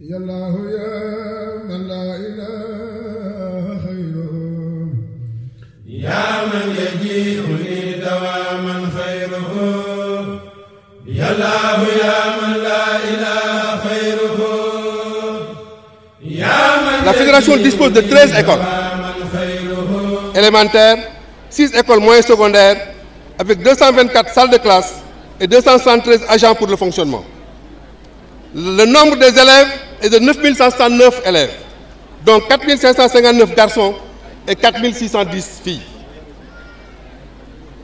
يا الله يا من لا إله خيره يا من يجيئني دواما خيره يا الله يا من لا إله خيره يا من. La fédération dispose de 13 écoles élémentaires, 6 écoles moyennes secondaires, avec 224 salles de classe et 273 agents pour le fonctionnement. Le nombre des élèves est de 9169 élèves, dont 4559 garçons et 4610 filles.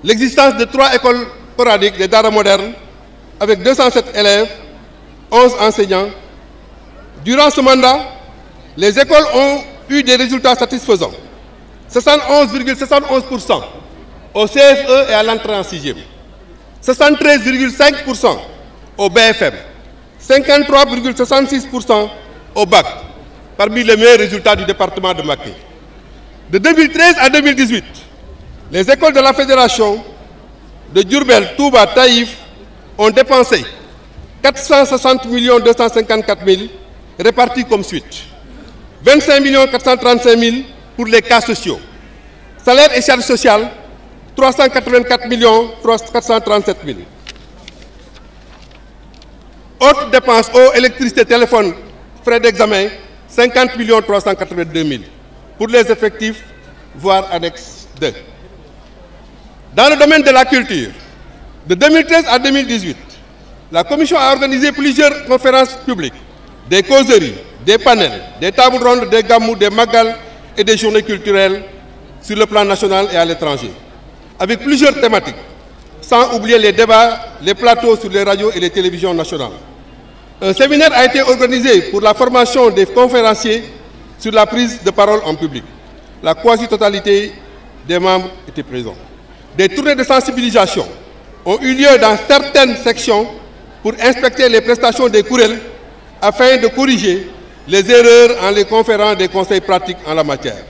L'existence de 3 écoles coraniques des Dara modernes, avec 207 élèves, 11 enseignants. Durant ce mandat, les écoles ont eu des résultats satisfaisants. 71,71% au CFE et à l'entrée en 6e. 73,5% au BFM. 53,66% au bac, parmi les meilleurs résultats du département de Mbacké. De 2013 à 2018, les écoles de la fédération de Diourbel, Touba, Taïf ont dépensé 460 254 000 répartis comme suite. 25 435 000 pour les cas sociaux. Salaire et charges sociales, 384 437 000. Autres dépenses, eau, électricité, téléphone, frais d'examen, 50 382 000. Pour les effectifs, voire annexe 2. Dans le domaine de la culture, de 2013 à 2018, la Commission a organisé plusieurs conférences publiques, des causeries, des panels, des tables rondes, des gamous, des magal et des journées culturelles sur le plan national et à l'étranger, avec plusieurs thématiques, sans oublier les débats, les plateaux sur les radios et les télévisions nationales. Un séminaire a été organisé pour la formation des conférenciers sur la prise de parole en public. La quasi-totalité des membres étaient présents. Des tournées de sensibilisation ont eu lieu dans certaines sections pour inspecter les prestations des courriels afin de corriger les erreurs en les conférant des conseils pratiques en la matière.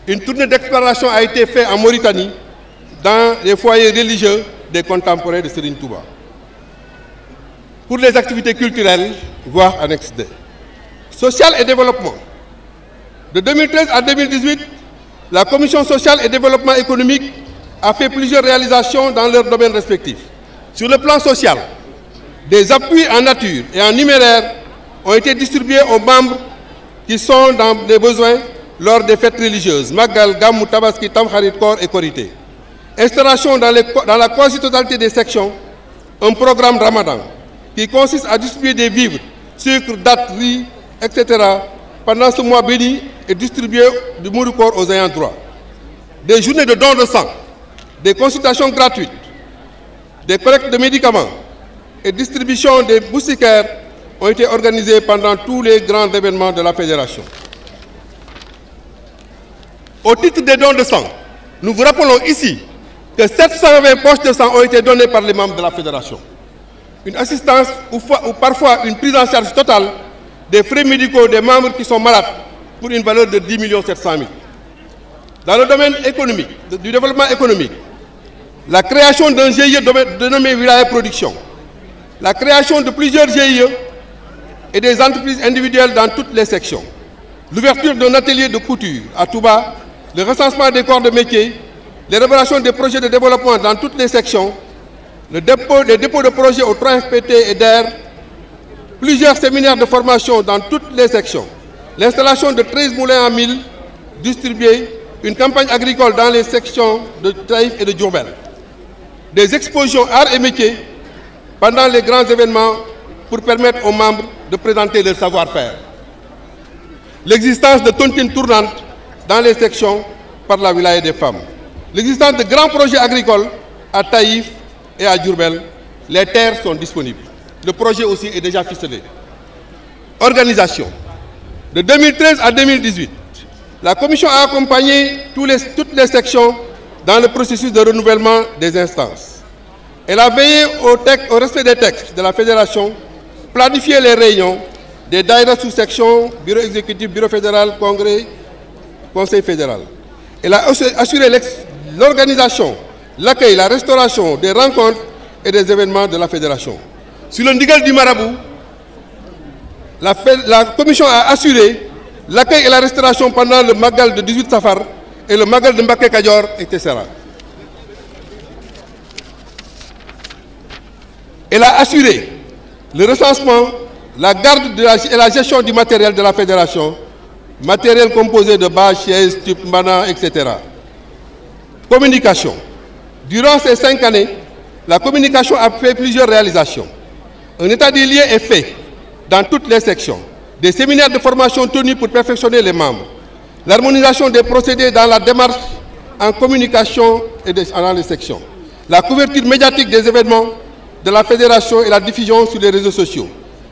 Une tournée d'exploration a été faite en Mauritanie dans les foyers religieux des contemporains de Serigne Touba. Pour les activités culturelles, voire annexe 2. Social et développement. De 2013 à 2018, la Commission sociale et développement économique a fait plusieurs réalisations dans leurs domaines respectifs. Sur le plan social, des appuis en nature et en numéraire ont été distribués aux membres qui sont dans des besoins lors des fêtes religieuses, Magal, Gamou, Tabaski, Tamkharit, Kor et Korité. Installation dans la quasi-totalité des sections, un programme Ramadan qui consiste à distribuer des vivres, sucre, dattes, riz, etc. pendant ce mois béni et distribuer du Mouroukor aux ayants droit. Des journées de dons de sang, des consultations gratuites, des collectes de médicaments et distribution des moustiquaires ont été organisées pendant tous les grands événements de la fédération. Au titre des dons de sang, nous vous rappelons ici que 720 poches de sang ont été données par les membres de la fédération. Une assistance ou parfois une prise en charge totale des frais médicaux des membres qui sont malades pour une valeur de 10 700 000. Dans le domaine économique, du développement économique, la création d'un GIE dénommé Wilaya Production, la création de plusieurs GIE et des entreprises individuelles dans toutes les sections, l'ouverture d'un atelier de couture à Touba, le recensement des corps de métier, l'élaboration des projets de développement dans toutes les sections, les dépôts de projets aux 3 FPT et DER, plusieurs séminaires de formation dans toutes les sections, l'installation de 13 moulins à 1000 distribués, une campagne agricole dans les sections de Taïf et de Diourbel, des expositions arts et métiers pendant les grands événements pour permettre aux membres de présenter leur savoir-faire. L'existence de tontines tournantes dans les sections par la wilaya des femmes. L'existence de grands projets agricoles à Taïf et à Diourbel. Les terres sont disponibles. Le projet aussi est déjà ficelé. Organisation. De 2013 à 2018, la Commission a accompagné toutes les sections dans le processus de renouvellement des instances. Elle a veillé au respect des textes de la Fédération, planifié les réunions des daïras sous-sections, bureau exécutif, bureau fédéral, congrès, conseil fédéral. Elle a assuré l'organisation, l'accueil, la restauration des rencontres et des événements de la Fédération. Sur le ndigal du marabout, la commission a assuré l'accueil et la restauration pendant le Magal de 18 Safar et le Magal de Mbacké Kadior, etc. Elle a assuré le recensement, la garde et la gestion du matériel de la fédération, matériel composé de bâches, chaises, tubes, mbana, etc. Communication. Durant ces 5 années, la communication a fait plusieurs réalisations. Un état des lieux est fait dans toutes les sections. Des séminaires de formation tenus pour perfectionner les membres. L'harmonisation des procédés dans la démarche en communication et dans les sections. La couverture médiatique des événements de la fédération et la diffusion sur les réseaux sociaux.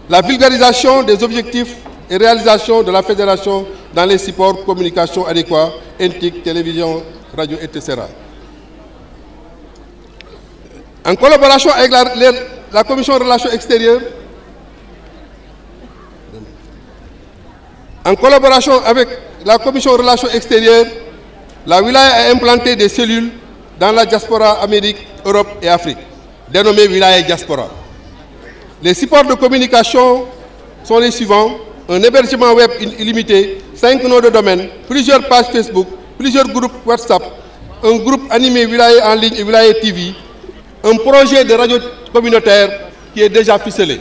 La vulgarisation des objectifs et réalisations de la fédération dans les supports communication adéquats, NTIC, télévision, radio, etc. En collaboration avec la Commission des Relations extérieures, la wilaya a implanté des cellules dans la diaspora Amérique, Europe et Afrique, dénommées wilaya diaspora. Les supports de communication sont les suivants: un hébergement web illimité, 5 noms de domaine, plusieurs pages Facebook, plusieurs groupes WhatsApp, un groupe animé wilaya en ligne et wilaya TV, un projet de radio communautaire qui est déjà ficelé,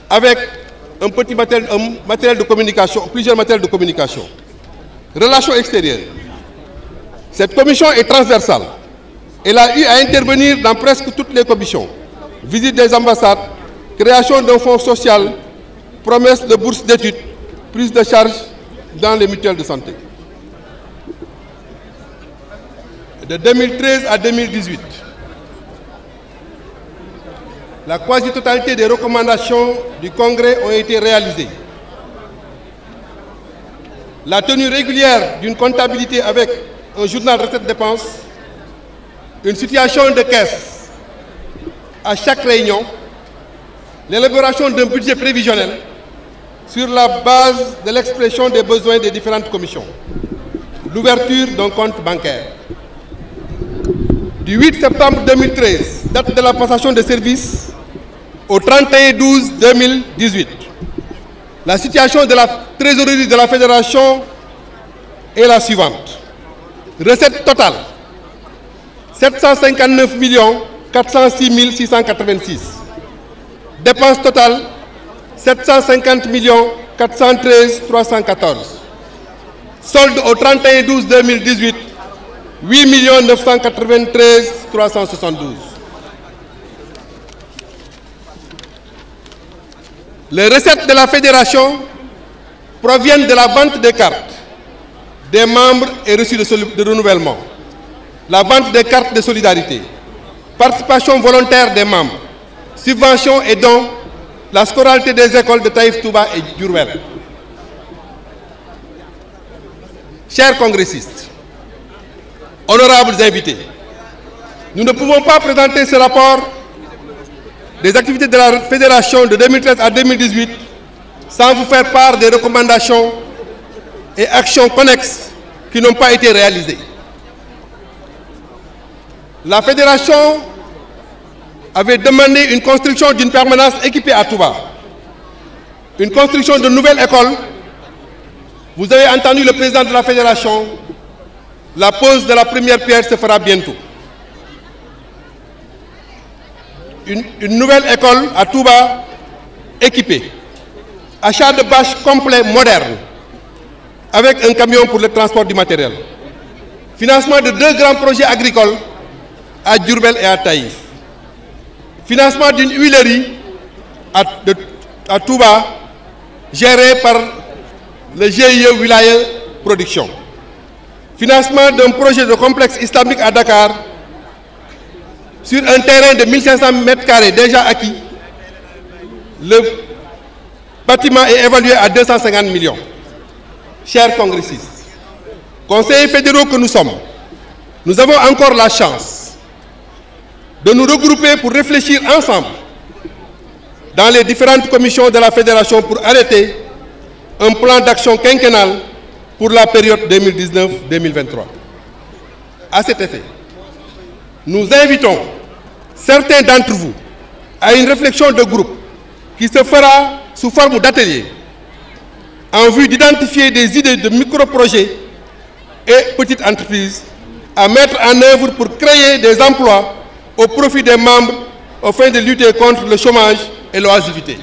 avec un petit matériel de communication, plusieurs matériels de communication. Relations extérieures. Cette commission est transversale. Elle a eu à intervenir dans presque toutes les commissions. Visite des ambassades, création d'un fonds social, promesse de bourse d'études, prise de charge dans les mutuelles de santé. De 2013 à 2018, la quasi-totalité des recommandations du Congrès ont été réalisées. La tenue régulière d'une comptabilité avec un journal recettes-dépenses, une situation de caisse à chaque réunion, l'élaboration d'un budget prévisionnel sur la base de l'expression des besoins des différentes commissions, l'ouverture d'un compte bancaire. Du 8 septembre 2013, date de la passation de services, au 31/12/2018. La situation de la trésorerie de la fédération est la suivante. Recette totale, 759 406 686. Dépenses totales, 750 413 314. Solde au 31/12/2018, 8 993 372. Les recettes de la fédération proviennent de la vente des cartes, des membres et reçus de renouvellement, la vente des cartes de solidarité, participation volontaire des membres, subventions et dons, la scolarité des écoles de Taïf Touba et Diourbel. Chers congressistes, honorables invités, nous ne pouvons pas présenter ce rapport des activités de la fédération de 2013 à 2018 sans vous faire part des recommandations et actions connexes qui n'ont pas été réalisées. La fédération avait demandé une construction d'une permanence équipée à Touba, une construction de nouvelles écoles. Vous avez entendu le président de la fédération, la pose de la première pierre se fera bientôt. Une nouvelle école à Touba équipée, achat de bâches complets modernes avec un camion pour le transport du matériel, financement de 2 grands projets agricoles à Diourbel et à Taïf, financement d'une huilerie à Touba gérée par le GIE Wilaya Production, financement d'un projet de complexe islamique à Dakar sur un terrain de 1500 m² déjà acquis. Le bâtiment est évalué à 250 millions. Chers congressistes, conseillers fédéraux que nous sommes, nous avons encore la chance de nous regrouper pour réfléchir ensemble dans les différentes commissions de la fédération pour arrêter un plan d'action quinquennal pour la période 2019-2023. À cet effet, nous invitons certains d'entre vous à une réflexion de groupe qui se fera sous forme d'ateliers en vue d'identifier des idées de micro-projets et petites entreprises à mettre en œuvre pour créer des emplois au profit des membres afin de lutter contre le chômage et l'oisiveté.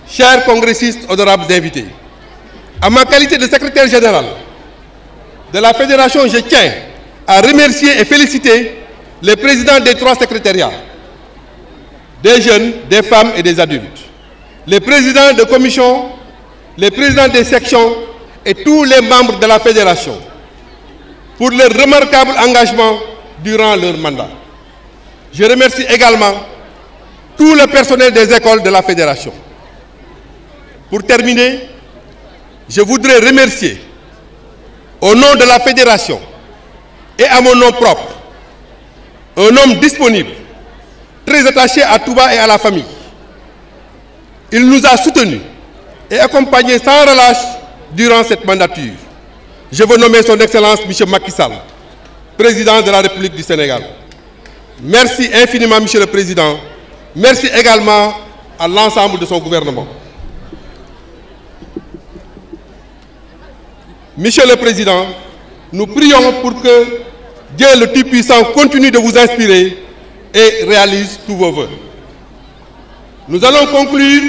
Chers congressistes, honorables invités, à ma qualité de secrétaire général de la Fédération, je tiens à remercier et féliciter les présidents des 3 secrétariats, des jeunes, des femmes et des adultes, les présidents de commission, les présidents des sections et tous les membres de la Fédération pour leur remarquable engagement durant leur mandat. Je remercie également tout le personnel des écoles de la Fédération. Pour terminer, je voudrais remercier, au nom de la Fédération et à mon nom propre, un homme disponible, très attaché à Touba et à la famille. Il nous a soutenus et accompagnés sans relâche durant cette mandature. Je veux nommer son Excellence M. Macky Sall, Président de la République du Sénégal. Merci infiniment, Monsieur le Président. Merci également à l'ensemble de son gouvernement. Monsieur le Président, nous prions pour que Dieu le Tout-Puissant continue de vous inspirer et réalise tous vos vœux. Nous allons conclure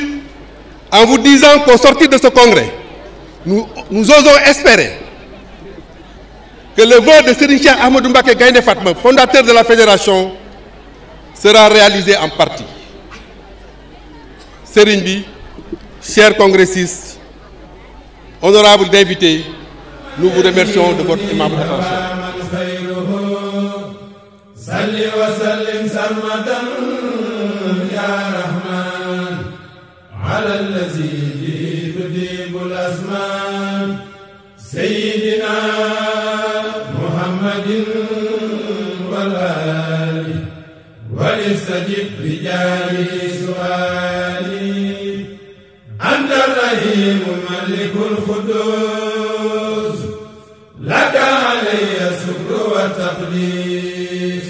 en vous disant qu'au sortir de ce congrès, nous osons espérer que le vœu de Serigne Cheikh Ahmadou Mbacké Gaïndé Fatma, fondateur de la Fédération, sera réalisé en partie. Serigne bi, chers congressistes, honorables invités, nous vous remercions de votre aimable attention. ولستجب رجالي سؤالي أنت الرحيم الملك القدوس لك علي الشكر والتقديس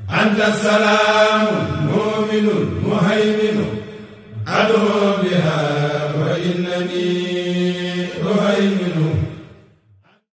أنت السلام المؤمن المهيمن أدعو بها وإنني